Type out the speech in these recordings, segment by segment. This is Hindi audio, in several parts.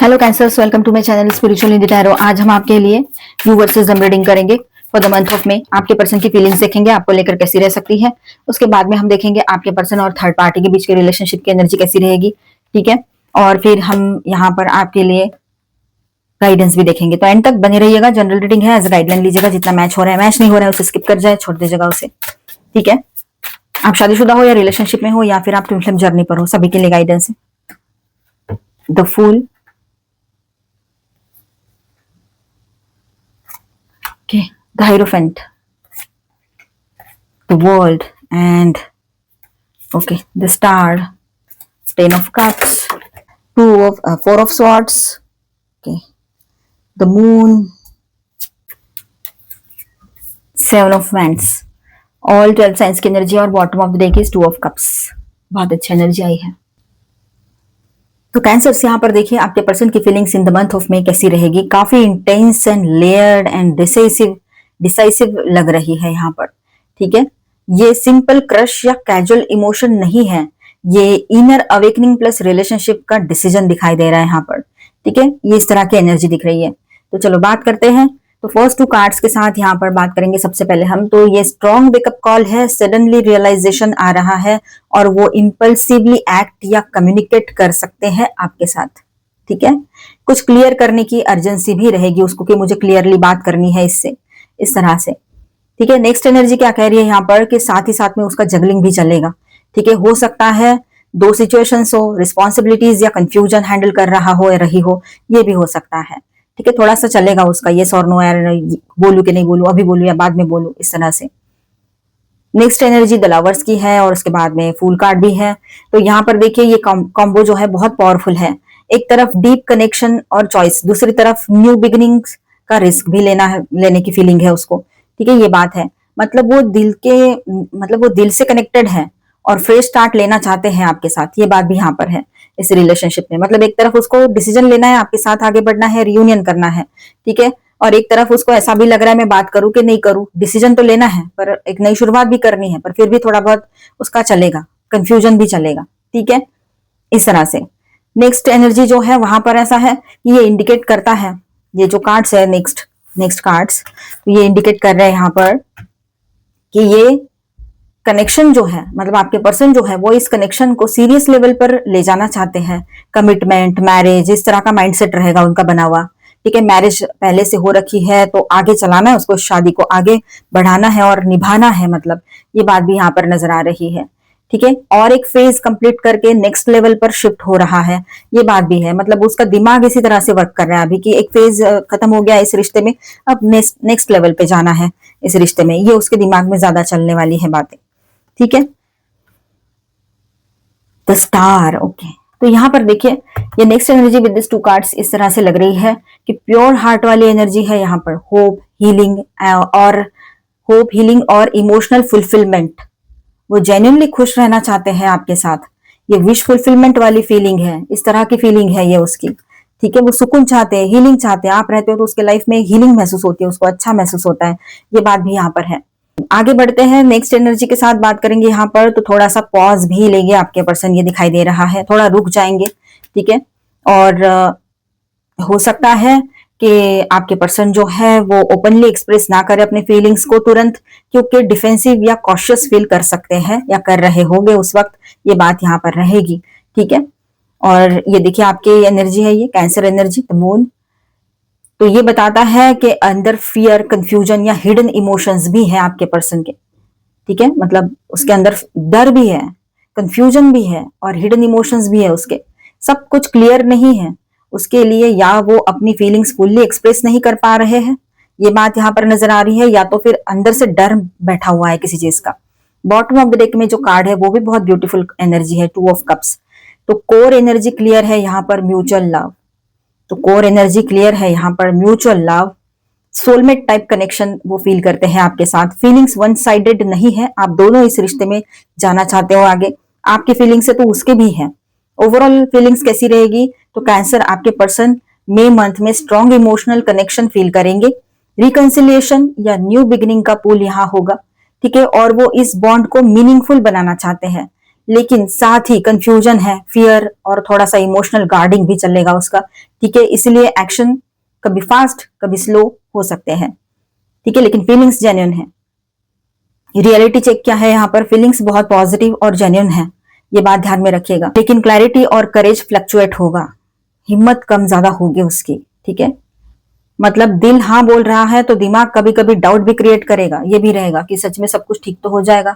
Hello cancers, welcome to my channel spiritual in the tarot. आज हम आपके लिए यू वर्सेस हम रीडिंग करेंगे for the month of May. आपके पर्सन की फीलिंग्स देखेंगे, आपको लेकर कैसी रह सकती है। उसके बाद में हम देखेंगे आपके पर्सन और थर्ड पार्टी के बीच के रिलेशनशिप की एनर्जी कैसी रहेगी, ठीक है। और फिर हम यहाँ पर आपके लिए गाइडेंस भी देखेंगे, तो एंड तक बने रहिएगा। जनरल रीडिंग है, एज गाइडलाइन लीजिएगा। जितना मैच हो रहा है, मैच नहीं हो रहा है उसे स्किप कर जाए, छोड़ दीजिएगा उसे, ठीक है। आप शादीशुदा हो या रिलेशनशिप में हो या फिर आप ट्विन फ्लेम जर्नी पर हो, सभी के लिए गाइडेंस है। The fool, okay, the Hierophant, the World, and okay, the Star, Ten of Cups, Four of Swords, okay, the Moon, Seven of Wands, all 12 science की एनर्जी। और bottom of the deck is Two of Cups। बहुत अच्छी एनर्जी आई है। तो कैंसर्स, यहाँ पर देखिए आपके पर्सन की feelings in the month of मे कैसी रहेगी। काफी intense and layered and decisive लग रही है यहाँ पर, ठीक है। ये सिंपल क्रश या कैजुअल इमोशन नहीं है, ये इनर अवेकनिंग प्लस रिलेशनशिप का डिसीजन दिखाई दे रहा है यहाँ पर, ठीक है। ये इस तरह की एनर्जी दिख रही है। तो चलो बात करते हैं। तो फर्स्ट टू कार्ड्स के साथ यहाँ पर बात करेंगे सबसे पहले हम। तो ये स्ट्रॉन्ग वेकअप कॉल है, सडनली रियलाइजेशन आ रहा है और वो इम्पल्सिवली एक्ट या कम्युनिकेट कर सकते हैं आपके साथ, ठीक है। कुछ क्लियर करने की अर्जेंसी भी रहेगी उसको कि मुझे क्लियरली बात करनी है इससे, इस तरह से, ठीक है। नेक्स्ट एनर्जी क्या कह रही है यहाँ पर कि साथ ही साथ में उसका जगलिंग भी चलेगा, ठीक है। हो सकता है दो सिचुएशंस हो, रिस्पॉन्सिबिलिटीज या कंफ्यूजन हैंडल कर रहा हो या रही हो, ये भी हो सकता है, ठीक है। थोड़ा सा चलेगा उसका ये और नो, यार बोलू कि नहीं बोलू, अभी बोलू या बाद में बोलू, इस तरह से। नेक्स्ट एनर्जी द लवर्स की है और उसके बाद में फूल कार्ड भी है। तो यहाँ पर देखिए ये कॉम्बो जो है बहुत पावरफुल है। एक तरफ डीप कनेक्शन और चॉइस, दूसरी तरफ न्यू बिगिनिंग्स का रिस्क भी लेने की फीलिंग है उसको, ठीक है। ये बात है, मतलब वो दिल से कनेक्टेड है और फ्रेश स्टार्ट लेना चाहते हैं आपके साथ, ये बात भी यहाँ पर है इस रिलेशनशिप में। मतलब एक तरफ उसको डिसीजन लेना है, आपके साथ आगे बढ़ना है, रियूनियन करना है, ठीक है। और एक तरफ उसको ऐसा भी लग रहा है मैं बात करूं कि नहीं करूं, डिसीजन तो लेना है पर एक नई शुरुआत भी करनी है, पर फिर भी थोड़ा बहुत उसका चलेगा, कंफ्यूजन भी चलेगा, ठीक है, इस तरह से। नेक्स्ट एनर्जी जो है वहां पर ऐसा है कि ये इंडिकेट करता है, ये जो कार्ड्स है नेक्स्ट कार्ड्स, तो ये इंडिकेट कर रहे हैं यहाँ पर कि ये कनेक्शन जो है, मतलब आपके पर्सन जो है वो इस कनेक्शन को सीरियस लेवल पर ले जाना चाहते हैं। कमिटमेंट, मैरिज, इस तरह का माइंडसेट रहेगा उनका बना हुआ, ठीक है। मैरिज पहले से हो रखी है तो आगे चलाना है उसको, शादी को आगे बढ़ाना है और निभाना है, मतलब ये बात भी यहाँ पर नजर आ रही है, ठीक है। और एक फेज कंप्लीट करके नेक्स्ट लेवल पर शिफ्ट हो रहा है, ये बात भी है। मतलब उसका दिमाग इसी तरह से वर्क कर रहा है अभी कि एक फेज खत्म हो गया इस रिश्ते में, अब नेक्स्ट लेवल पे जाना है इस रिश्ते में, ये उसके दिमाग में ज्यादा चलने वाली है बातें, ठीक है। The star, okay. तो यहाँ पर देखिए ये next energy with this to cards इस तरह से लग रही है कि प्योर हार्ट वाली एनर्जी है यहाँ पर। होप हीलिंग और इमोशनल फुलफिलमेंट, वो जेन्युइनली खुश रहना चाहते हैं आपके साथ। ये विश फुलफिलमेंट वाली फीलिंग है, इस तरह की फीलिंग है ये उसकी, ठीक है। वो सुकून चाहते हैं, हीलिंग चाहते हैं। आप रहते हो तो उसके लाइफ में हीलिंग महसूस होती है, उसको अच्छा महसूस होता है, ये बात भी यहाँ पर है। आगे बढ़ते हैं, नेक्स्ट एनर्जी के साथ बात करेंगे यहाँ पर। तो थोड़ा सा पॉज भी लेंगे आपके पर्सन, ये दिखाई दे रहा है, थोड़ा रुक जाएंगे, ठीक है। और हो सकता है कि आपके पर्सन जो है वो ओपनली एक्सप्रेस ना करे अपने फीलिंग्स को तुरंत, क्योंकि डिफेंसिव या कॉशियस फील कर सकते हैं या कर रहे होंगे उस वक्त, ये बात यहाँ पर रहेगी, ठीक है। और ये देखिए आपकी एनर्जी है, ये कैंसर एनर्जी, द मून। तो ये बताता है कि अंदर फियर, कंफ्यूजन या हिडन इमोशंस भी है आपके पर्सन के, ठीक है। मतलब उसके अंदर डर भी है, कंफ्यूजन भी है और हिडन इमोशंस भी है उसके, सब कुछ क्लियर नहीं है उसके लिए, या वो अपनी फीलिंग्स फुल्ली एक्सप्रेस नहीं कर पा रहे हैं, ये बात यहाँ पर नजर आ रही है, या तो फिर अंदर से डर बैठा हुआ है किसी चीज का। बॉटम ऑफ द डेक में जो कार्ड है वो भी बहुत ब्यूटीफुल एनर्जी है, टू ऑफ कप्स। तो कोर एनर्जी क्लियर है यहाँ पर, म्यूचुअल लव। तो कोर एनर्जी क्लियर है यहाँ पर, mutual love, soulmate type connection वो फील करते हैं आपके साथ। फीलिंग्स वन साइडेड नहीं है, आप दोनों इस रिश्ते में जाना चाहते हो आगे, आपकी फीलिंग्स है तो उसके भी है। ओवरऑल फीलिंग्स कैसी रहेगी, तो कैंसर आपके पर्सन मई मंथ में स्ट्रॉन्ग इमोशनल कनेक्शन फील करेंगे, रिकंसिलिएशन या न्यू बिगिनिंग का पुल यहाँ होगा, ठीक है। और वो इस बॉन्ड को मीनिंगफुल बनाना चाहते हैं, लेकिन साथ ही कंफ्यूजन है, फियर और थोड़ा सा इमोशनल गार्डिंग भी चलेगा उसका। ठीक है, इसलिए एक्शन कभी फास्ट कभी स्लो हो सकते हैं। ठीक है, लेकिन फीलिंग्स जेन्युइन है। रियलिटी चेक क्या है यहाँ पर, फीलिंग्स बहुत पॉजिटिव और जेन्युइन है, ये बात ध्यान में रखिएगा। लेकिन क्लैरिटी और करेज फ्लक्चुएट होगा, हिम्मत कम ज्यादा होगी उसकी। ठीक है, मतलब दिल हाँ बोल रहा है तो दिमाग कभी कभी डाउट भी क्रिएट करेगा, ये भी रहेगा कि सच में सब कुछ ठीक तो हो जाएगा,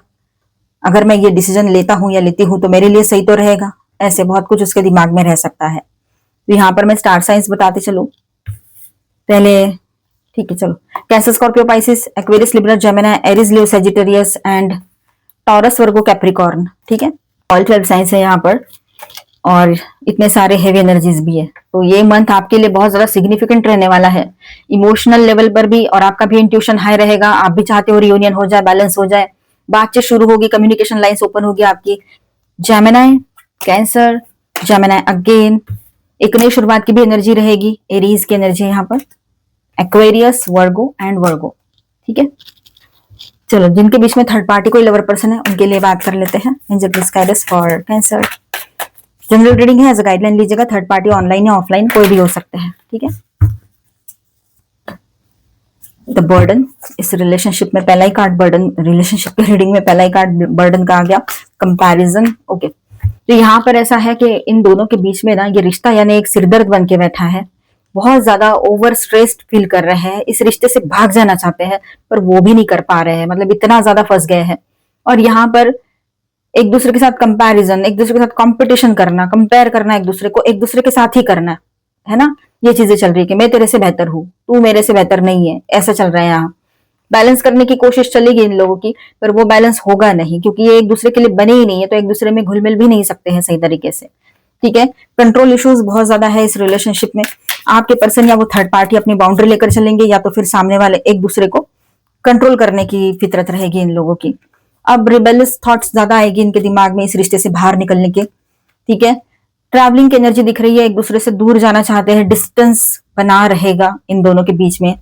अगर मैं ये डिसीजन लेता हूं या लेती हूं तो मेरे लिए सही तो रहेगा, ऐसे बहुत कुछ उसके दिमाग में रह सकता है। तो यहाँ पर मैं स्टार साइंस बताते चलूं पहले। ठीक है, चलो। Cancer, Scorpio, Pisces, Aquarius, Libra, Gemini, Aries, Leo, Sagittarius and taurus, Virgo, Capricorn. ठीक है, ऑल 12 साइंस है यहाँ पर, और इतने सारे हेवी एनर्जीज भी है। तो ये मंथ आपके लिए बहुत ज्यादा सिग्निफिकेंट रहने वाला है, इमोशनल लेवल पर भी, और आपका भी इंट्यूशन हाई रहेगा। आप भी चाहते हो रियूनियन हो जाए, बैलेंस हो जाए, बातचीत शुरू होगी, कम्युनिकेशन लाइंस ओपन होगी आपकी। जेमिनी, कैंसर, जेमिनी अगेन, एक नई शुरुआत की भी एनर्जी रहेगी, एरीज की एनर्जी है यहाँ पर, एक्वेरियस, वर्गो एंड वर्गो। ठीक है, चलो, जिनके बीच में थर्ड पार्टी कोई लवर पर्सन है उनके लिए बात कर लेते हैं। Angel please guide us for cancer. General reading है, एज अ गाइडलाइन लीजिएगा। थर्ड पार्टी ऑनलाइन या ऑफलाइन कोई भी हो सकते हैं। ठीक है, द बर्डन, इस रिलेशनशिप में पहला ही कार्ड बर्डन, रिलेशनशिप के रीडिंग में पहला ही कार्ड बर्डन का आ गया, कंपैरिजन। ओके, तो यहाँ पर ऐसा है कि इन दोनों के बीच में ना ये रिश्ता यानी एक सिरदर्द बन के बैठा है, बहुत ज्यादा ओवर स्ट्रेस्ड फील कर रहे हैं, इस रिश्ते से भाग जाना चाहते हैं पर वो भी नहीं कर पा रहे हैं, मतलब इतना ज्यादा फंस गए हैं। और यहाँ पर एक दूसरे के साथ कंपैरिजन, एक दूसरे के साथ कंपटीशन करना, कंपेयर करना, एक दूसरे को एक दूसरे के साथ ही करना है ना, ये चीजें चल रही है कि मैं तेरे से बेहतर हूं, तू मेरे से बेहतर नहीं है, ऐसा चल रहा है। यहाँ बैलेंस करने की कोशिश चलेगी इन लोगों की, पर वो बैलेंस होगा नहीं, क्योंकि ये एक दूसरे के लिए बने ही नहीं है, तो एक दूसरे में घुल मिल भी नहीं सकते हैं सही तरीके से। ठीक है, कंट्रोल इश्यूज बहुत ज्यादा है इस रिलेशनशिप में। आपके पर्सन या वो थर्ड पार्टी अपनी बाउंड्री लेकर चलेंगे, या तो फिर सामने वाले एक दूसरे को कंट्रोल करने की फितरत रहेगी इन लोगों की। अब रिबेलियस थॉट्स ज्यादा आएगी इनके दिमाग में इस रिश्ते से बाहर निकलने के। ठीक है, ट्रैवलिंग की एनर्जी दिख रही है, एक दूसरे से दूर जाना चाहते हैं, डिस्टेंस बना रहेगा इन दोनों के बीच में।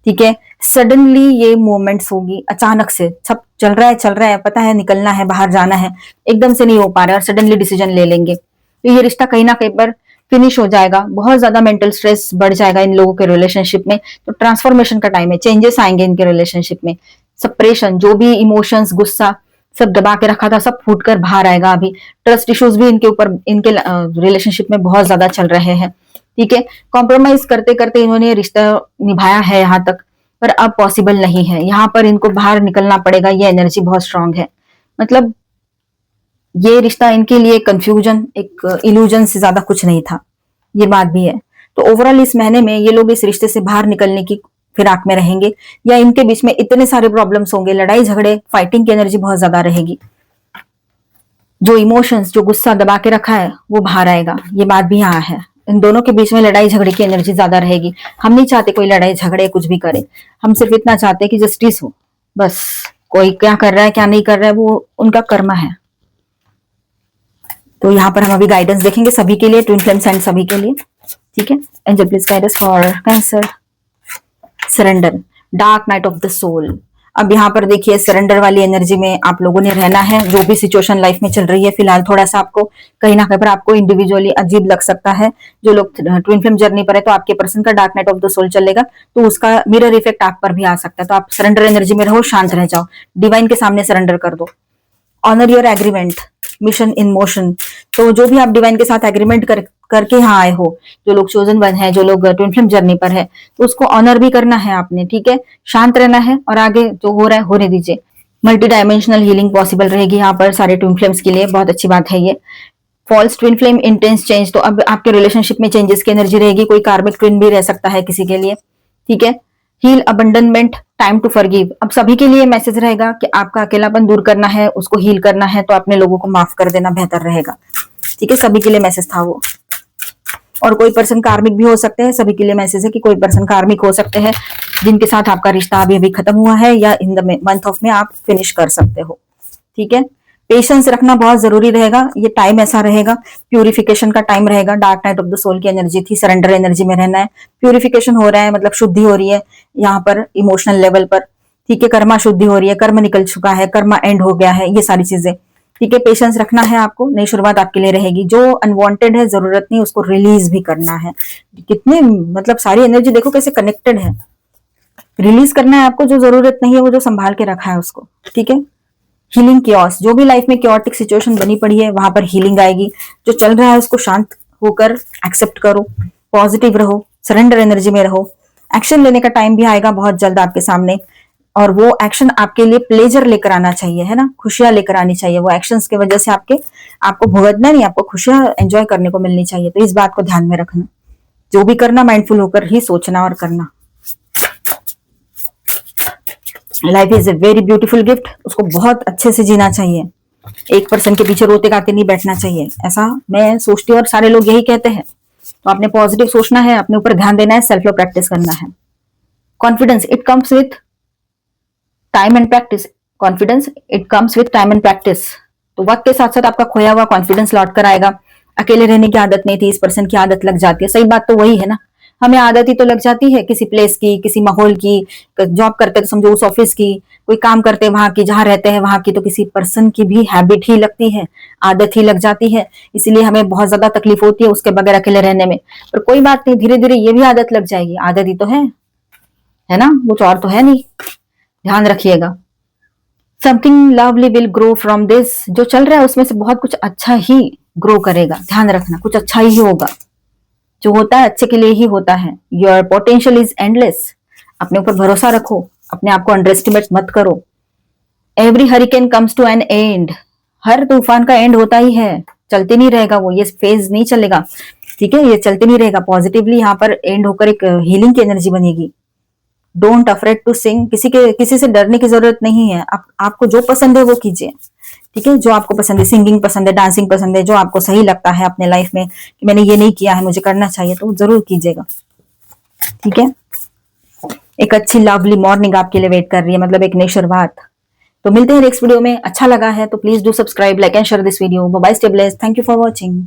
ठीक है, सडनली ये मोमेंट्स होगी, अचानक से सब चल रहा है, पता है निकलना है, बाहर जाना है, एकदम से नहीं हो पा रहा है और सडनली डिसीजन ले लेंगे, तो ये रिश्ता कहीं ना कहीं पर फिनिश हो जाएगा। बहुत ज्यादा मेंटल स्ट्रेस बढ़ जाएगा इन लोगों के रिलेशनशिप में। तो ट्रांसफॉर्मेशन का टाइम है, चेंजेस आएंगे इनके रिलेशनशिप में। सप्रेशन, जो भी इमोशंस, गुस्सा सब दबा के रखा था, सब फूट कर बाहर आएगा अभी। ट्रस्ट इश्यूज भी इनके ऊपर, इनके रिलेशनशिप में बहुत ज्यादा चल रहे हैं। ठीक है, कॉम्प्रोमाइज करते करते इन्होंने रिश्ता निभाया है यहाँ तक, पर अब पॉसिबल नहीं है, यहाँ पर इनको बाहर निकलना पड़ेगा। ये एनर्जी बहुत स्ट्रांग है, मतलब ये रिश्ता इनके लिए कंफ्यूजन, एक इल्यूजन से ज्यादा कुछ नहीं था, ये बात भी है। तो ओवरऑल इस महीने में ये लोग इस रिश्ते से बाहर निकलने की फिराक में रहेंगे, या इनके बीच में इतने सारे प्रॉब्लम्स होंगे, लड़ाई झगड़े, फाइटिंग की एनर्जी बहुत ज्यादा रहेगी। जो इमोशंस, जो गुस्सा दबा के रखा है वो बाहर आएगा, ये बात भी यहाँ है। इन दोनों के बीच में लड़ाई झगड़े की एनर्जी ज्यादा रहेगी। हम नहीं चाहते कोई लड़ाई झगड़े कुछ भी करे, हम सिर्फ इतना चाहते हैं कि जस्टिस हो, बस। कोई क्या कर रहा है क्या नहीं कर रहा है वो उनका कर्म है। तो यहाँ पर हम अभी गाइडेंस देखेंगे सभी के लिए, ट्विन फ्लेम साइन सभी के लिए। ठीक है, angel please guide us for cancer. Surrender, dark night of the soul. अब यहाँ पर देखिए सरेंडर वाली एनर्जी में आप लोगों ने रहना है। जो भी सिचुएशन लाइफ में चल रही है फिलहाल, थोड़ा सा आपको कहीं ना कहीं पर आपको इंडिविजुअली अजीब लग सकता है। जो लोग ट्विन फ्लेम जर्नी पर है तो आपके पर्सन का dark night of the soul चलेगा, तो उसका मिरर इफेक्ट आप पर भी आ सकता है। तो आप सरेंडर एनर्जी में रहो, शांत रह जाओ, डिवाइन के सामने सरेंडर कर दो। Honour your agreement, mission in motion. तो जो भी आप डिवाइन के साथ एग्रीमेंट करके यहाँ आए हो, जो लोग चोजन वन है, जो लोग ट्विन फ्लेम जर्नी पर है, तो उसको ऑनर भी करना है आपने। ठीक है, शांत रहना है और आगे जो हो रहा है होने दीजिए। मल्टी डायमेंशनल हीलिंग पॉसिबल रहेगी यहाँ पर सारे ट्विन फ्लेम्स के लिए, बहुत अच्छी बात है ये। False twin flame intense change, तो अब आपके रिलेशनशिप में चेंजेस की एनर्जी रहेगी, कोई कार्मिक ट्विन भी रह सकता है किसी के लिए। ठीक है, हील अबंडनमेंट, टाइम टू फॉरगिव। अब सभी के लिए मैसेज रहेगा कि आपका अकेलापन दूर करना है, उसको हील करना है, तो अपने लोगों को माफ कर देना बेहतर रहेगा। ठीक है, सभी के लिए मैसेज था वो। और कोई पर्सन कार्मिक भी हो सकते हैं, सभी के लिए मैसेज है कि कोई पर्सन कार्मिक हो सकते हैं जिनके साथ आपका रिश्ता अभी अभी खत्म हुआ है, या इन द मंथ ऑफ में आप फिनिश कर सकते हो। ठीक है, पेशेंस रखना बहुत जरूरी रहेगा, ये टाइम ऐसा रहेगा, प्यूरिफिकेशन का टाइम रहेगा। Dark night of the soul की एनर्जी थी, सरेंडर एनर्जी में रहना है, प्यूरिफिकेशन हो रहा है, मतलब शुद्धि हो रही है यहाँ पर इमोशनल लेवल पर। ठीक है, कर्मा शुद्धि हो रही है, कर्म निकल चुका है, कर्मा एंड हो गया है, ये सारी चीजें। ठीक है, पेशेंस रखना है आपको, नई शुरुआत आपके लिए रहेगी। जो अनवांटेड है, जरूरत नहीं, उसको रिलीज भी करना है। कितने मतलब सारी एनर्जी देखो कैसे कनेक्टेड है। रिलीज करना है आपको, जो जरूरत नहीं है वो जो संभाल के रखा है उसको। ठीक है, हीलिंग क्योस, जो भी लाइफ में क्योटिक सिचुएशन बनी पड़ी है वहां पर हीलिंग आएगी। जो चल रहा है उसको शांत होकर एक्सेप्ट करो, पॉजिटिव रहो, सरेंडर एनर्जी में रहो। एक्शन लेने का टाइम भी आएगा बहुत जल्द आपके सामने, और वो एक्शन आपके लिए प्लेजर लेकर आना चाहिए, है ना, खुशियां लेकर आनी चाहिए। वो एक्शंस की वजह से आपको भुगतना नहीं, आपको खुशियां एंजॉय करने को मिलनी चाहिए। तो इस बात को ध्यान में रखना, जो भी करना माइंडफुल होकर ही सोचना और करना। Life is a very beautiful gift, उसको बहुत अच्छे से जीना चाहिए। एक पर्सन के पीछे रोते गाते नहीं बैठना चाहिए, ऐसा मैं सोचती हूँ और सारे लोग यही कहते हैं। तो आपने पॉजिटिव सोचना है, अपने ऊपर ध्यान देना है, सेल्फ लव प्रैक्टिस करना है। Confidence it comes with time and practice. Confidence it comes with time and practice. तो वक्त के साथ साथ आपका खोया हुआ कॉन्फिडेंस लौट कर आएगा। अकेले रहने की आदत नहीं थी, इस पर्सन की आदत लग जाती है। सही बात तो वही है ना, हमें आदत ही तो लग जाती है किसी प्लेस की, किसी माहौल की। जॉब करते तो समझो उस ऑफिस की, कोई काम करते हैं वहां की, जहां रहते हैं वहां की, तो किसी पर्सन की भी हैबिट ही लगती है, आदत ही लग जाती है। इसीलिए हमें बहुत ज्यादा तकलीफ होती है उसके बगैर अकेले रहने में। पर कोई बात नहीं, धीरे धीरे ये भी आदत लग जाएगी। आदत ही तो है ना, कुछ और तो है नहीं। ध्यान रखिएगा, something lovely will grow from this. जो चल रहा है उसमें से बहुत कुछ अच्छा ही ग्रो करेगा, ध्यान रखना, कुछ अच्छा ही होगा। जो होता है अच्छे के लिए ही होता है। Your potential is endless. अपने ऊपर भरोसा रखो, अपने आप को अंडर एस्टिमेट मत करो। Every hurricane comes to an end. हर तूफान का एंड होता ही है, चलते नहीं रहेगा वो, ये फेज नहीं चलेगा। ठीक है, ये चलते नहीं रहेगा, पॉजिटिवली यहाँ पर एंड होकर एक हीलिंग की एनर्जी बनेगी। Don't afraid to sing. किसी से डरने की जरूरत नहीं है। आपको जो पसंद है वो कीजिए। ठीक है, जो आपको पसंद है, सिंगिंग पसंद है, डांसिंग पसंद है, जो आपको सही लगता है अपने लाइफ में कि मैंने ये नहीं किया है, मुझे करना चाहिए, तो जरूर कीजिएगा। ठीक है, एक अच्छी लवली मॉर्निंग आपके लिए वेट कर रही है, मतलब एक नई शुरुआत। तो मिलते हैं नेक्स्ट वीडियो में। अच्छा लगा है तो please do subscribe, like and share this video. Bye bye, stay blessed, thank you for watching.